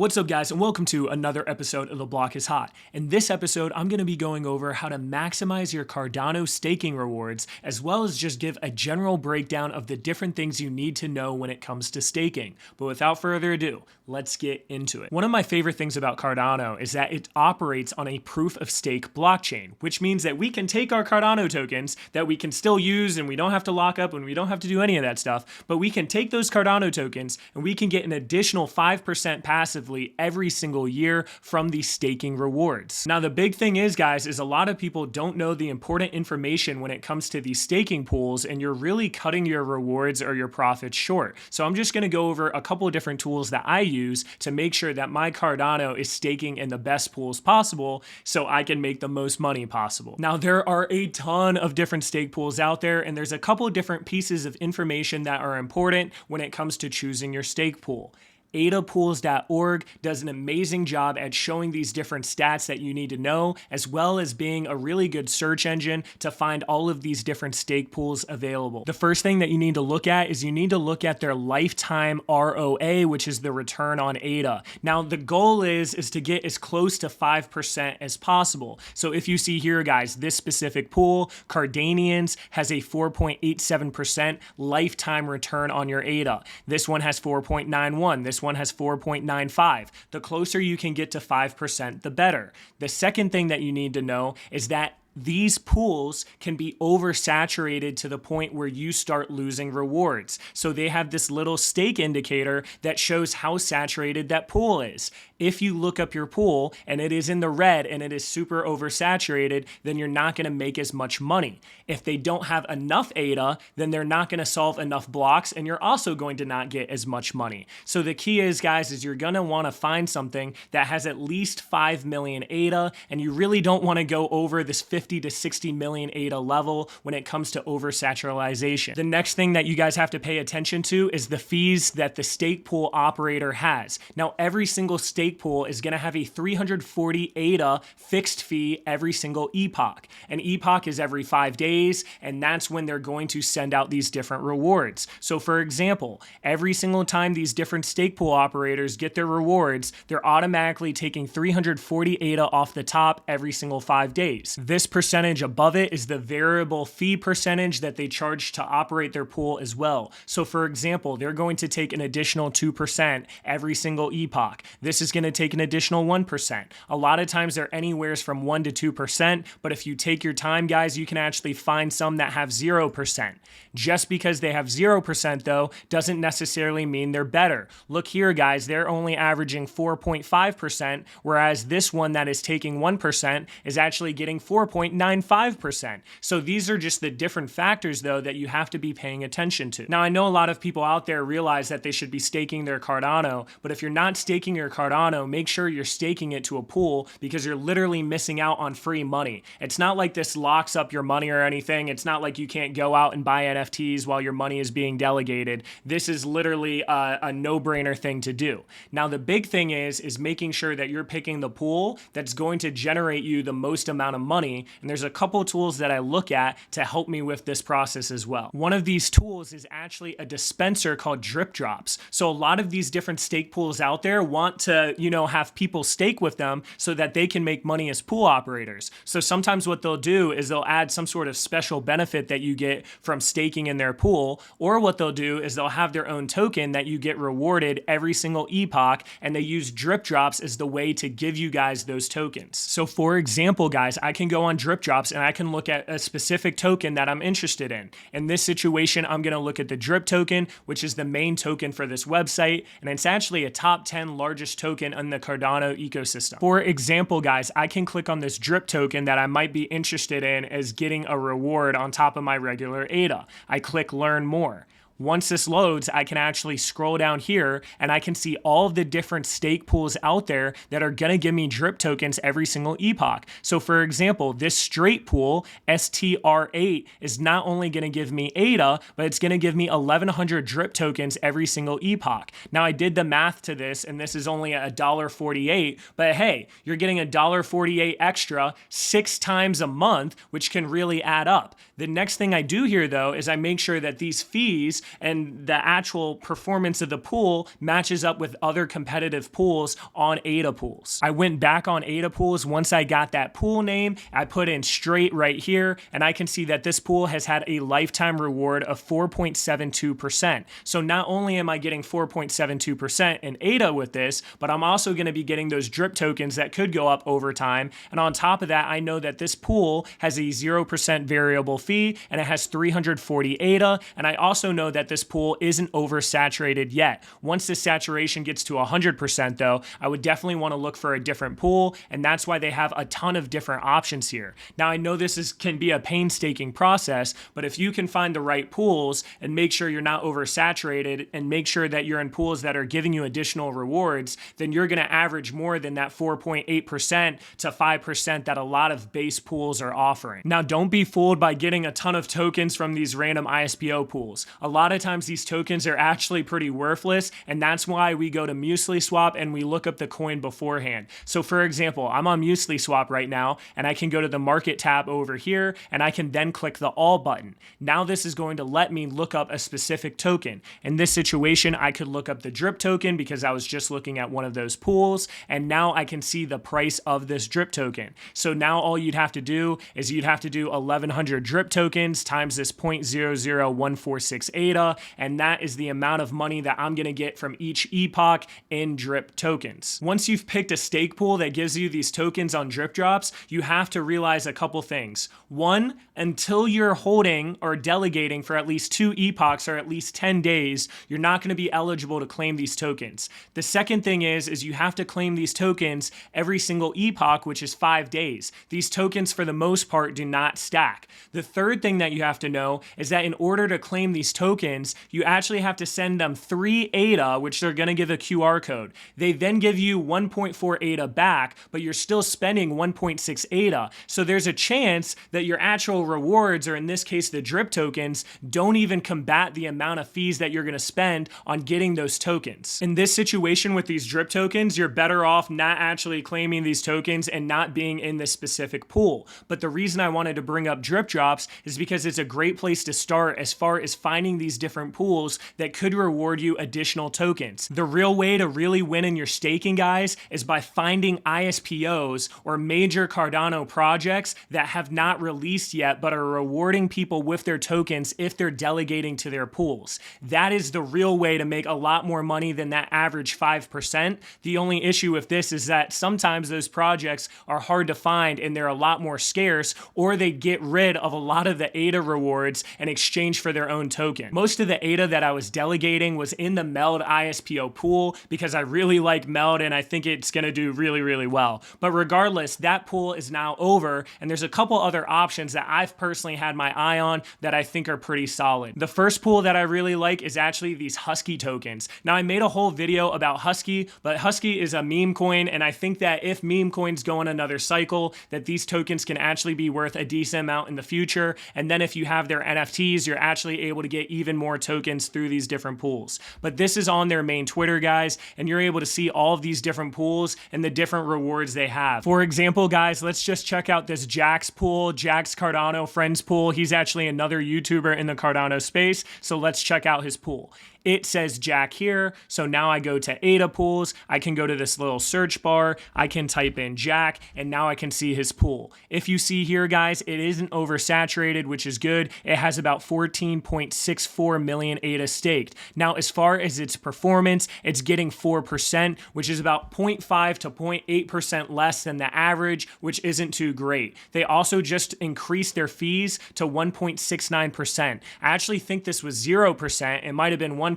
What's up guys, and welcome to another episode of The Block is Hot. In this episode, I'm going to be going over how to maximize your Cardano staking rewards, as well as just give a general breakdown of the different things you need to know when it comes to staking. But without further ado, let's get into it. One of my favorite things about Cardano is that it operates on a proof of stake blockchain, which means that we can take our Cardano tokens that we can still use and we don't have to lock up and we don't have to do any of that stuff, but we can take those Cardano tokens and we can get an additional 5% passively every single year from these staking rewards. Now, the big thing is, guys, is a lot of people don't know the important information when it comes to these staking pools, and you're really cutting your rewards or your profits short. So I'm just going to go over a couple of different tools that I use to make sure that my Cardano is staking in the best pools possible so I can make the most money possible. Now, there are a ton of different stake pools out there, and there's a couple of different pieces of information that are important when it comes to choosing your stake pool. AdaPools.org does an amazing job at showing these different stats that you need to know, as well as being a really good search engine to find all of these different stake pools available. The first thing that you need to look at is you need to look at their lifetime ROA, which is the return on ADA. Now, the goal is to get as close to 5% as possible. So if you see here, guys, this specific pool, Cardanians, has a 4.87% lifetime return on your ADA. This one has 4.91. This one has 4.95. The closer you can get to 5%, the better. The second thing that you need to know is that these pools can be oversaturated to the point where you start losing rewards. So they have this little stake indicator that shows how saturated that pool is. If you look up your pool and it is in the red and it is super oversaturated, then you're not going to make as much money. If they don't have enough ADA, then they're not going to solve enough blocks and you're also going to not get as much money. So the key is, guys, is you're going to want to find something that has at least 5 million ADA, and you really don't want to go over this 50 to 60 million ADA level when it comes to oversaturation. The next thing that you guys have to pay attention to is the fees that the stake pool operator has. Now, every single stake pool is going to have a 340 ADA fixed fee every single epoch. An epoch is every 5 days, and that's when they're going to send out these different rewards. So for example, every single time these different stake pool operators get their rewards, they're automatically taking 340 ADA off the top every single 5 days. This percentage above it is the variable fee percentage that they charge to operate their pool as well. So for example, they're going to take an additional 2% every single epoch. This is going to take an additional 1%. A lot of times they're anywhere from 1 to 2%, but if you take your time, guys, you can actually find some that have 0%. Just because they have 0% though, doesn't necessarily mean they're better. Look here, guys, they're only averaging 4.5%, whereas this one that is taking 1% is actually getting 4.95%. So these are just the different factors though that you have to be paying attention to. Now, I know a lot of people out there realize that they should be staking their Cardano, but if you're not staking your Cardano, make sure you're staking it to a pool, because you're literally missing out on free money. It's not like this locks up your money or anything. It's not like you can't go out and buy NFTs while your money is being delegated. This is literally a no-brainer thing to do. Now, the big thing is making sure that you're picking the pool that's going to generate you the most amount of money. And there's a couple tools that I look at to help me with this process as well. One of these tools is actually a dispenser called DripDropz. So a lot of these different stake pools out there want to, have people stake with them so that they can make money as pool operators. So sometimes what they'll do is they'll add some sort of special benefit that you get from staking in their pool, or what they'll do is they'll have their own token that you get rewarded every single epoch, and they use DripDropz as the way to give you guys those tokens. So for example, guys, I can go on DripDropz and I can look at a specific token that I'm interested in. In this situation, I'm going to look at the Drip token, which is the main token for this website, and it's actually a top 10 largest token in the Cardano ecosystem. For example, guys, I can click on this Drip token that I might be interested in as getting a reward on top of my regular ADA. I click Learn More. Once this loads, I can actually scroll down here and I can see all of the different stake pools out there that are going to give me drip tokens every single epoch. So for example, this straight pool, STR8, is not only going to give me ADA, but it's going to give me 1,100 drip tokens every single epoch. Now, I did the math to this, and this is only $1.48, but hey, you're getting $1.48 extra 6 times a month, which can really add up. The next thing I do here though is I make sure that these fees and the actual performance of the pool matches up with other competitive pools on ADA pools. I went back on ADA pools once I got that pool name. I put in straight right here, and I can see that this pool has had a lifetime reward of 4.72%. So not only am I getting 4.72% in ADA with this, but I'm also going to be getting those drip tokens that could go up over time. And on top of that, I know that this pool has a 0% variable fee and it has 340 ADA. And I also know that this pool isn't oversaturated yet. Once the saturation gets to 100% though, I would definitely want to look for a different pool. And that's why they have a ton of different options here. Now I know this can be a painstaking process, but if you can find the right pools and make sure you're not oversaturated and make sure that you're in pools that are giving you additional rewards, then you're going to average more than that 4.8% to 5% that a lot of base pools are offering. Now don't be fooled by getting a ton of tokens from these random ISPO pools. A lot of times these tokens are actually pretty worthless, and that's why we go to MuesliSwap and we look up the coin beforehand. So for example, I'm on MuesliSwap right now, and I can go to the market tab over here, and I can then click the all button. Now this is going to let me look up a specific token. In this situation, I could look up the drip token because I was just looking at one of those pools, and now I can see the price of this drip token. So now all you'd have to do is you'd have to do 1100 drip tokens times this 0.00146 ADA, and that is the amount of money that I'm going to get from each epoch in drip tokens. Once you've picked a stake pool that gives you these tokens on DripDropz, you have to realize a couple things. One, until you're holding or delegating for at least 2 epochs or at least 10 days, you're not going to be eligible to claim these tokens. The second thing is you have to claim these tokens every single epoch, which is 5 days. These tokens for the most part do not stack. The third thing that you have to know is that in order to claim these tokens, you actually have to send them 3 ADA, which they're going to give a QR code. They then give you 1.4 ADA back, but you're still spending 1.6 ADA. So there's a chance that your actual rewards, or in this case the drip tokens, don't even combat the amount of fees that you're going to spend on getting those tokens. In this situation with these drip tokens, you're better off not actually claiming these tokens and not being in this specific pool. But the reason I wanted to bring up DripDropz is because it's a great place to start as far as finding these different pools that could reward you additional tokens. The real way to really win in your staking, guys, is by finding ISPOs or major Cardano projects that have not released yet but are rewarding people with their tokens if they're delegating to their pools. That is the real way to make a lot more money than that average 5%. The only issue with this is that sometimes those projects are hard to find and they're a lot more scarce, or they get rid of a lot of the ADA rewards in exchange for their own token. Most of the ADA that I was delegating was in the Meld ISPO pool because I really like Meld and I think it's going to do really, really well. But regardless, that pool is now over, and there's a couple other options that I've personally had my eye on that I think are pretty solid. The first pool that I really like is actually these Husky tokens. Now I made a whole video about Husky, but Husky is a meme coin, and I think that if meme coins go on another cycle, that these tokens can actually be worth a decent amount in the future. And then if you have their NFTs, you're actually able to get even more tokens through these different pools. But this is on their main Twitter, guys, and you're able to see all of these different pools and the different rewards they have. For example, guys, let's just check out this Jax pool, Jax Cardano Friends pool. He's actually another YouTuber in the Cardano space, so let's check out his pool. It says Jack here, so now I go to ADA pools, I can go to this little search bar, I can type in Jack, and now I can see his pool. If you see here, guys, it isn't oversaturated, which is good. It has about 14.64 million ADA staked. Now, as far as its performance, it's getting 4%, which is about 0.5 to 0.8% less than the average, which isn't too great. They also just increased their fees to 1.69%. I actually think this was 0%. It might have been 1%,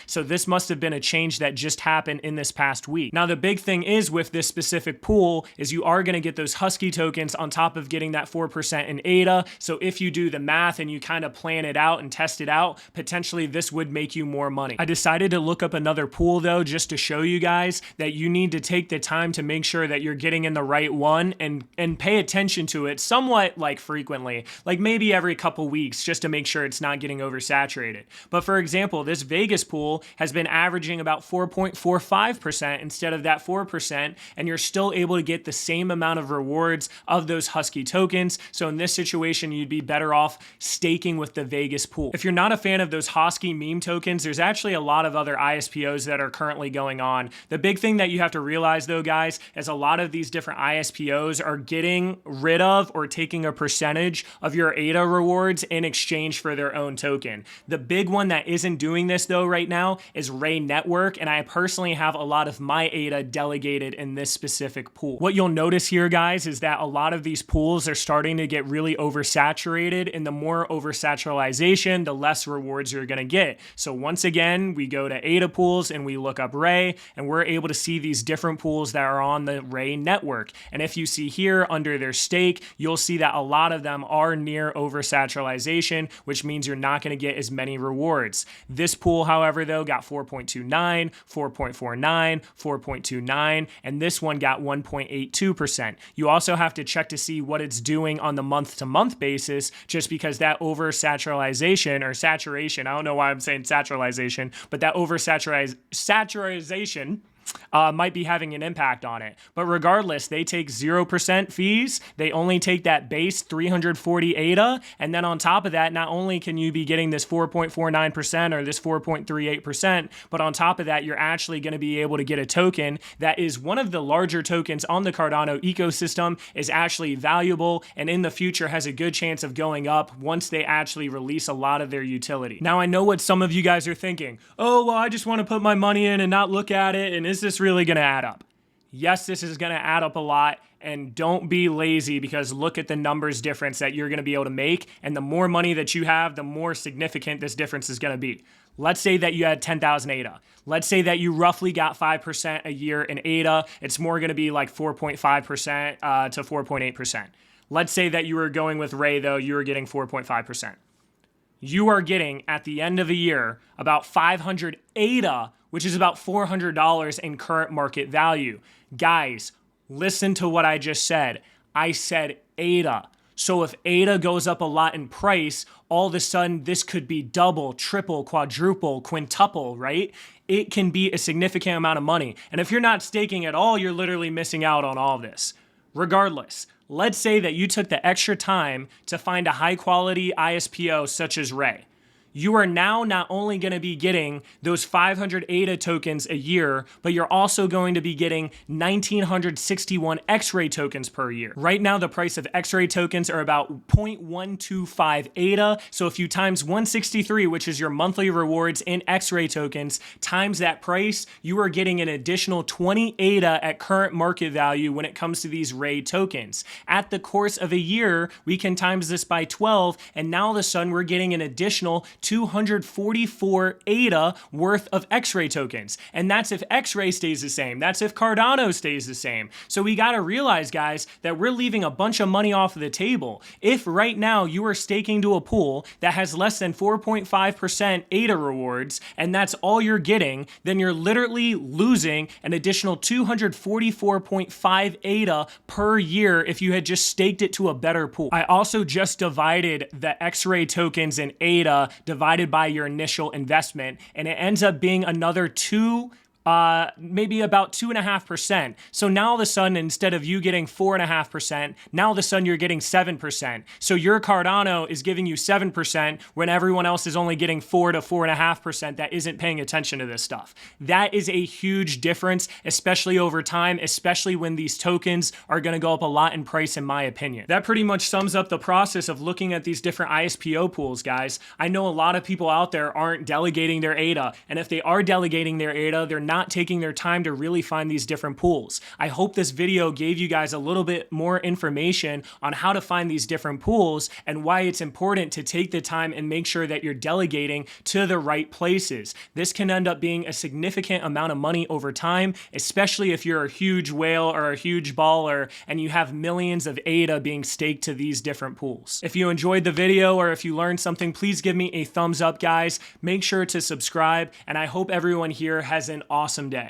so this must have been a change that just happened in this past week. Now, the big thing is with this specific pool is you are going to get those Husky tokens on top of getting that 4% in ADA, so if you do the math and you kind of plan it out and test it out, potentially this would make you more money. I decided to look up another pool though, just to show you guys that you need to take the time to make sure that you're getting in the right one and pay attention to it somewhat like frequently, like maybe every couple weeks, just to make sure it's not getting oversaturated. But for example, this Vegas pool has been averaging about 4.45% instead of that 4%, and you're still able to get the same amount of rewards of those Husky tokens. So in this situation, you'd be better off staking with the Vegas pool. If you're not a fan of those Husky meme tokens, there's actually a lot of other ISPOs that are currently going on. The big thing that you have to realize though, guys, is a lot of these different ISPOs are getting rid of or taking a percentage of your ADA rewards in exchange for their own token. The big one that isn't doing this though right now is Ray Network, and I personally have a lot of my ADA delegated in this specific pool. What you'll notice here, guys, is that a lot of these pools are starting to get really oversaturated, and the more oversaturation, the less rewards you're gonna get. So once again, we go to ADA pools and we look up Ray, and we're able to see these different pools that are on the Ray network. And if you see here under their stake, you'll see that a lot of them are near oversaturation, which means you're not gonna get as many rewards. This pool, however, though, got 4.29, 4.49, 4.29, and this one got 1.82%. You also have to check to see what it's doing on the month-to-month basis, just because that oversaturation or saturation, I don't know why I'm saying saturation, but that oversaturation might be having an impact on it. But regardless, they take 0% fees. They only take that base 340 ADA. And then on top of that, not only can you be getting this 4.49% or this 4.38%, but on top of that, you're actually going to be able to get a token that is one of the larger tokens on the Cardano ecosystem, is actually valuable, and in the future has a good chance of going up once they actually release a lot of their utility. Now, I know what some of you guys are thinking. Oh, well, I just want to put my money in and not look at it, and is this really going to add up? Yes, this is going to add up a lot, and don't be lazy, because look at the numbers difference that you're going to be able to make, and the more money that you have, the more significant this difference is going to be. Let's say that you had 10,000 ADA. Let's say that you roughly got 5% a year in ADA. It's more going to be like 4.5% to 4.8%. Let's say that you were going with Ray, though, you were getting 4.5%. You are getting, at the end of the year, about 500 ADA, which is about $400 in current market value. Guys, listen to what I just said. I said ADA. So if ADA goes up a lot in price, all of a sudden this could be double, triple, quadruple, quintuple, right? It can be a significant amount of money. And if you're not staking at all, you're literally missing out on all of this. Regardless, let's say that you took the extra time to find a high quality ISPO such as Ray. You are now not only going to be getting those 500 ADA tokens a year, but you're also going to be getting 1,961 X-Ray tokens per year. Right now, the price of X-Ray tokens are about 0.125 ADA. So if you times 163, which is your monthly rewards in X-Ray tokens, times that price, you are getting an additional 20 ADA at current market value when it comes to these Ray tokens. At the course of a year, we can times this by 12, and now all of a sudden we're getting an additional 244 ADA worth of X-Ray tokens. And that's if X-Ray stays the same. That's if Cardano stays the same. So we got to realize, guys, that we're leaving a bunch of money off of the table. If right now you are staking to a pool that has less than 4.5% ADA rewards, and that's all you're getting, then you're literally losing an additional 244.5 ADA per year if you had just staked it to a better pool. I also just divided the X-Ray tokens in ADA divided by your initial investment, and it ends up being another maybe about 2.5%. So now all of a sudden, instead of you getting 4.5%, now all of a sudden you're getting 7%. So your Cardano is giving you 7% when everyone else is only getting 4 to 4.5% that isn't paying attention to this stuff. That is a huge difference, especially over time, especially when these tokens are going to go up a lot in price, in my opinion. That pretty much sums up the process of looking at these different ISPO pools, guys. I know a lot of people out there aren't delegating their ADA, and if they are delegating their ADA, they're not taking their time to really find these different pools. I hope this video gave you guys a little bit more information on how to find these different pools and why it's important to take the time and make sure that you're delegating to the right places. This can end up being a significant amount of money over time, especially if you're a huge whale or a huge baller and you have millions of ADA being staked to these different pools. If you enjoyed the video or if you learned something, please give me a thumbs up, guys. Make sure to subscribe, and I hope everyone here has an awesome day.